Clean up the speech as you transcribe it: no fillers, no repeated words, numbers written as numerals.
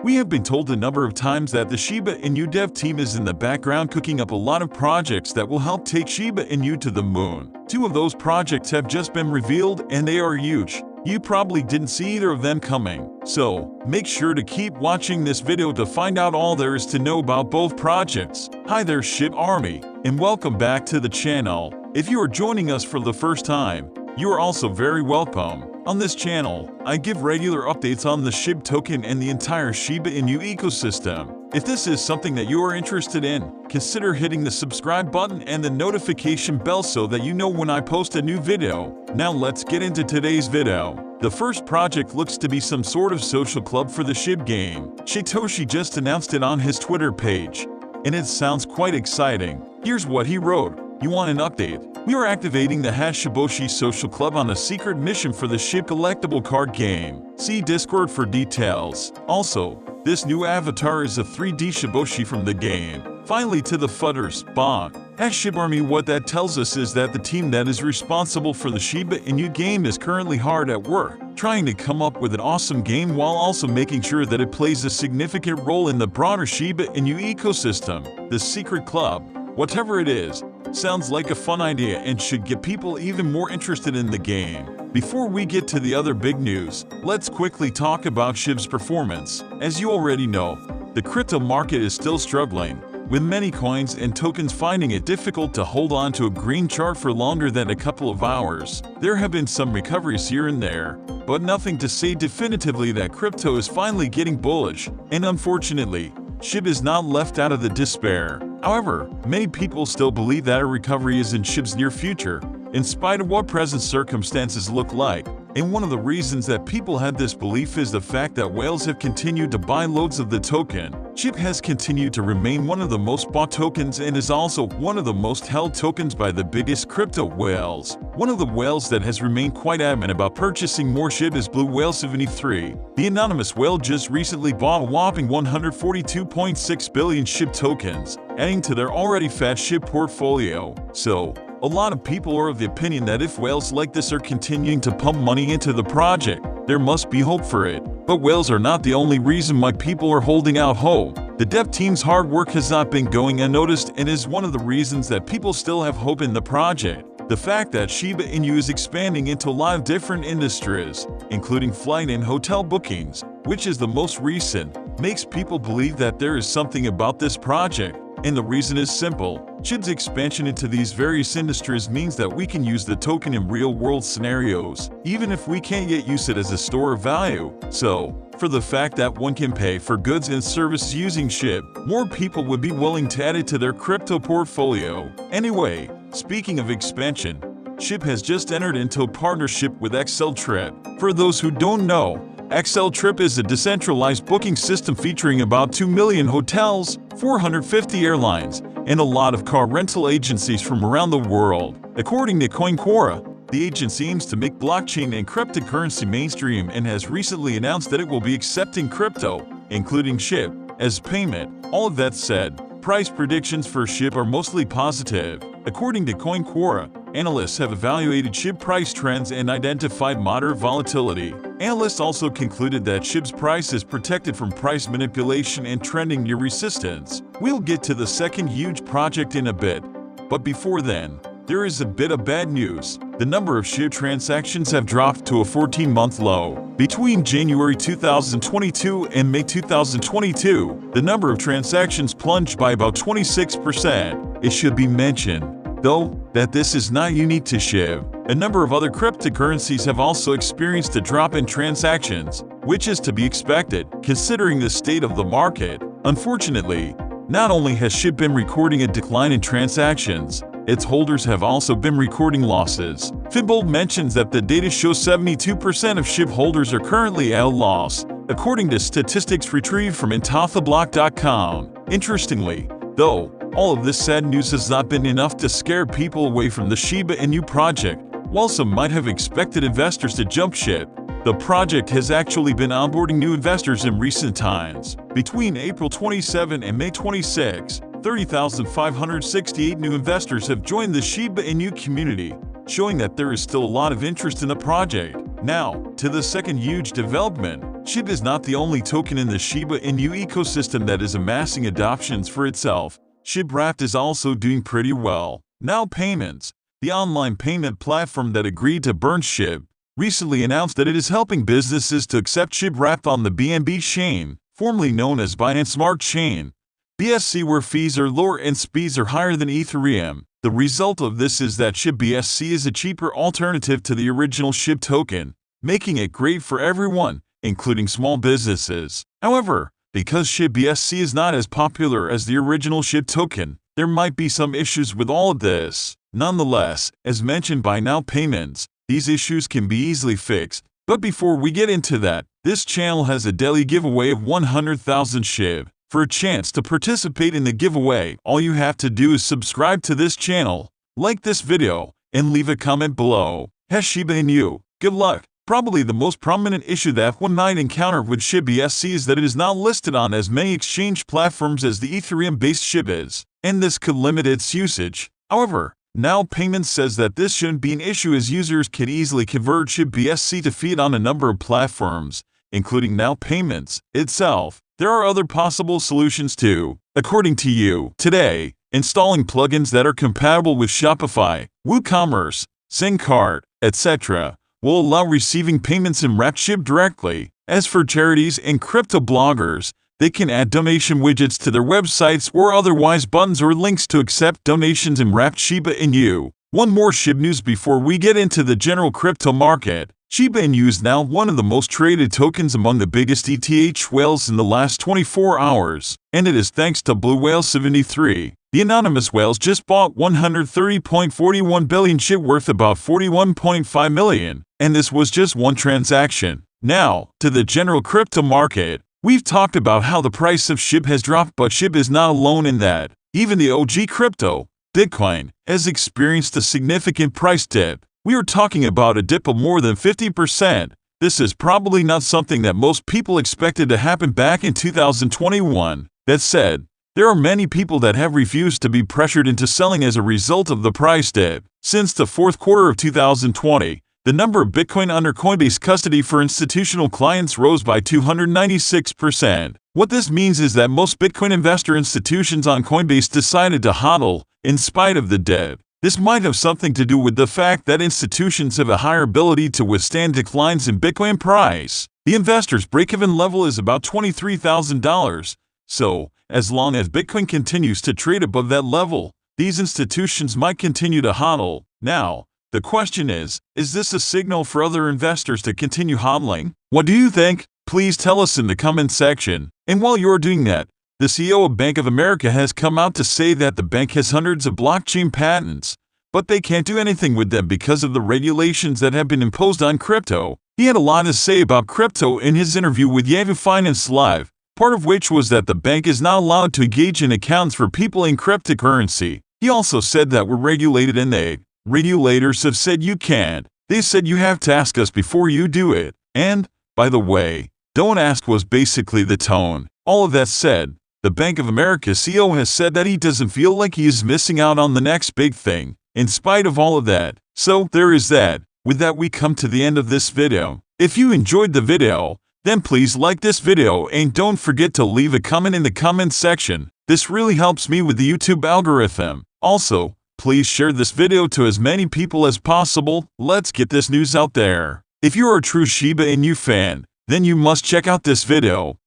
We have been told a number of times that the Shiba Inu dev team is in the background cooking up a lot of projects that will help take Shiba Inu to the moon. 2 of those projects have just been revealed and they are huge. You probably didn't see either of them coming. So, make sure to keep watching this video to find out all there is to know about both projects. Hi there SHIB Army, and welcome back to the channel. If you are joining us for the first time, you are also very welcome. On this channel, I give regular updates on the SHIB token and the entire Shiba Inu ecosystem. If this is something that you are interested in, consider hitting the subscribe button and the notification bell so that you know when I post a new video. Now let's get into today's video. The first project looks to be some sort of social club for the SHIB game. Satoshi just announced it on his Twitter page, and it sounds quite exciting. Here's what he wrote. You want an update? We are activating the #Shiboshi Social Club on a secret mission for the SHIB collectible card game. See Discord for details. Also, this new avatar is a 3D Shiboshi from the game. Finally to the futters, Bonk. #SHIB Army. What that tells us is that the team that is responsible for the Shiba Inu game is currently hard at work, trying to come up with an awesome game while also making sure that it plays a significant role in the broader Shiba Inu ecosystem. The secret club, whatever it is, sounds like a fun idea and should get people even more interested in the game. Before we get to the other big news, let's quickly talk about SHIB's performance. As you already know, the crypto market is still struggling, with many coins and tokens finding it difficult to hold on to a green chart for longer than a couple of hours. There have been some recoveries here and there, but nothing to say definitively that crypto is finally getting bullish, and unfortunately, SHIB is not left out of the despair. However, many people still believe that a recovery is in SHIB's near future, in spite of what present circumstances look like. And one of the reasons that people had this belief is the fact that whales have continued to buy loads of the token. SHIB has continued to remain one of the most bought tokens and is also one of the most held tokens by the biggest crypto whales. One of the whales that has remained quite adamant about purchasing more SHIB is Blue Whale 73. The anonymous whale just recently bought a whopping 142.6 billion SHIB tokens, adding to their already fat SHIB portfolio. So, a lot of people are of the opinion that if whales like this are continuing to pump money into the project, there must be hope for it. But whales are not the only reason why people are holding out hope. The dev team's hard work has not been going unnoticed and is one of the reasons that people still have hope in the project. The fact that Shiba Inu is expanding into a lot of different industries, including flight and hotel bookings, which is the most recent, makes people believe that there is something about this project. And the reason is simple. SHIB's expansion into these various industries means that we can use the token in real-world scenarios, even if we can't yet use it as a store of value. So, for the fact that one can pay for goods and services using SHIB, more people would be willing to add it to their crypto portfolio. Anyway, speaking of expansion, SHIB has just entered into a partnership with XL Trip. For those who don't know, XL Trip is a decentralized booking system featuring about 2 million hotels, 450 airlines, and a lot of car rental agencies from around the world. According to CoinQuora, the agency aims to make blockchain and cryptocurrency mainstream and has recently announced that it will be accepting crypto, including SHIB, as payment. All of that said, price predictions for SHIB are mostly positive. According to CoinQuora, analysts have evaluated SHIB price trends and identified moderate volatility. Analysts also concluded that SHIB's price is protected from price manipulation and trending near resistance. We'll get to the second huge project in a bit, but before then, there is a bit of bad news. The number of SHIB transactions have dropped to a 14-month low. Between January 2022 and May 2022, the number of transactions plunged by about 26%. It should be mentioned, though, that this is not unique to SHIB. A number of other cryptocurrencies have also experienced a drop in transactions, which is to be expected, considering the state of the market. Unfortunately, not only has SHIB been recording a decline in transactions, its holders have also been recording losses. Fitbold mentions that the data shows 72% of SHIB holders are currently at a loss, according to statistics retrieved from intathablock.com. Interestingly, though, all of this sad news has not been enough to scare people away from the Shiba Inu project. While some might have expected investors to jump ship, the project has actually been onboarding new investors in recent times. Between April 27 and May 26, 30,568 new investors have joined the Shiba Inu community, showing that there is still a lot of interest in the project. Now, to the second huge development. SHIB is not the only token in the Shiba Inu ecosystem that is amassing adoptions for itself. SHIB is also doing pretty well. Now Payments, the online payment platform that agreed to burn SHIB, recently announced that it is helping businesses to accept SHIB on the BNB chain, formerly known as Binance Smart Chain, BSC, where fees are lower and speeds are higher than Ethereum. The result of this is that SHIB BSC is a cheaper alternative to the original SHIB token, making it great for everyone, including small businesses. However, because SHIB BSC is not as popular as the original SHIB token, there might be some issues with all of this. Nonetheless, as mentioned by Now Payments, these issues can be easily fixed. But before we get into that, this channel has a daily giveaway of 100,000 SHIB. For a chance to participate in the giveaway, all you have to do is subscribe to this channel, like this video, and leave a comment below. Shiba Inu. Good luck. Probably the most prominent issue that one might encounter with SHIB BSC is that it is not listed on as many exchange platforms as the Ethereum-based SHIB is, and this could limit its usage. However, Now Payments says that this shouldn't be an issue as users can easily convert SHIB BSC to fiat on a number of platforms, including Now Payments itself. There are other possible solutions too. According to you, today, installing plugins that are compatible with Shopify, WooCommerce, SingCart, etc. will allow receiving payments in wrapped SHIB directly. As for charities and crypto bloggers, they can add donation widgets to their websites or otherwise buttons or links to accept donations in wrapped Shiba Inu. One more SHIB news before we get into the general crypto market. Shiba Inu is now one of the most traded tokens among the biggest ETH whales in the last 24 hours, and it is thanks to Blue Whale 73. The anonymous whales just bought 130.41 billion SHIB worth about 41.5 million, and this was just one transaction. Now, to the general crypto market. We've talked about how the price of SHIB has dropped, but SHIB is not alone in that. Even the OG crypto, Bitcoin, has experienced a significant price dip. We are talking about a dip of more than 50%. This is probably not something that most people expected to happen back in 2021. That said, there are many people that have refused to be pressured into selling as a result of the price dip. Since the fourth quarter of 2020, the number of Bitcoin under Coinbase custody for institutional clients rose by 296%. What this means is that most Bitcoin investor institutions on Coinbase decided to hodl in spite of the dip. This might have something to do with the fact that institutions have a higher ability to withstand declines in Bitcoin price. The investor's break-even level is about $23,000. So, as long as Bitcoin continues to trade above that level, these institutions might continue to hodl. Now, the question is this a signal for other investors to continue hodling? What do you think? Please tell us in the comment section. And while you're doing that, the CEO of Bank of America has come out to say that the bank has hundreds of blockchain patents, but they can't do anything with them because of the regulations that have been imposed on crypto. He had a lot to say about crypto in his interview with Yahoo Finance Live, part of which was that the bank is not allowed to engage in accounts for people in cryptocurrency. He also said that we're regulated and regulators have said you can't. They said you have to ask us before you do it. And, by the way, don't ask was basically the tone. All of that said, the Bank of America CEO has said that he doesn't feel like he is missing out on the next big thing, in spite of all of that. So, there is that. With that, we come to the end of this video. If you enjoyed the video, then please like this video and don't forget to leave a comment in the comment section. This really helps me with the YouTube algorithm. Also, please share this video to as many people as possible. Let's get this news out there. If you are a true Shiba Inu fan, then you must check out this video.